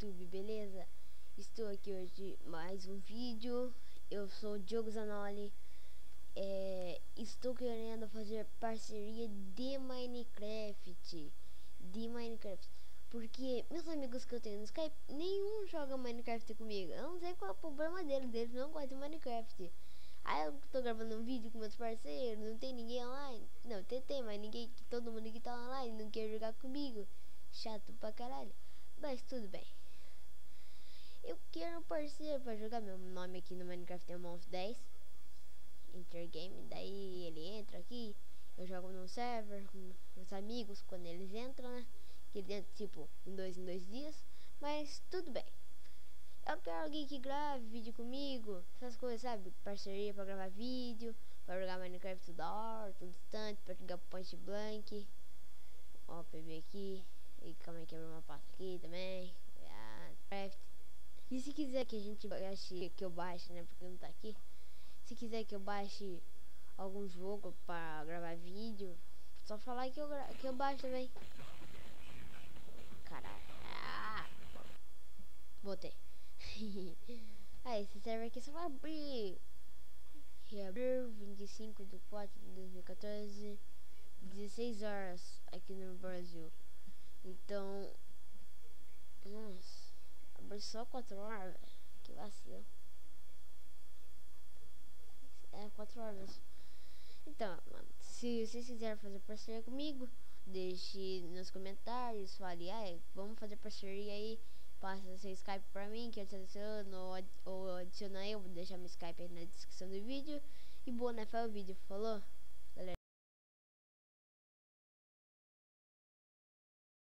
YouTube, beleza? Estou aqui hoje mais um vídeo. Eu sou o Diogo Zanoli. Estou querendo fazer parceria de Minecraft. Porque meus amigos que eu tenho no Skype, nenhum joga Minecraft comigo. Eu não sei qual é o problema deles, eles não gostam de Minecraft. Aí eu tô gravando um vídeo com meus parceiros, não tem ninguém online. Não, tem, mas ninguém, todo mundo que tá online não quer jogar comigo. Chato pra caralho. Mas tudo bem. Eu quero um parceiro pra jogar. Meu nome aqui no Minecraft é Monf10 Intergame. Daí ele entra aqui. Eu jogo num server com meus amigos quando eles entram, né? Que eles entram tipo em dois dias. Mas tudo bem. Eu quero alguém que grave vídeo comigo, essas coisas, sabe? Parceria pra gravar vídeo, pra jogar Minecraft toda hora, todo instante, pra jogar Point Blank. Ó, PB aqui. E calma aí, quebra uma pasta aqui também. Minecraft. E se quiser que a gente baixe, que eu baixe, né? Porque não tá aqui. Se quiser que eu baixe algum jogo pra gravar vídeo, só falar que eu baixo também. Caralho. Botei. Esse server aqui só vai abrir. Reabriu 25/4/2014, 16 horas aqui no Brasil. Então, nossa, abriu só 4 horas, velho. Que vacilo. 4 horas mesmo. Então, mano, se vocês quiserem fazer parceria comigo, deixe nos comentários, fale, vamos fazer parceria aí. Passa seu Skype pra mim, que eu te adiciono, ou adiciona eu, vou deixar meu Skype aí na descrição do vídeo. E boa, né? Foi o vídeo, falou?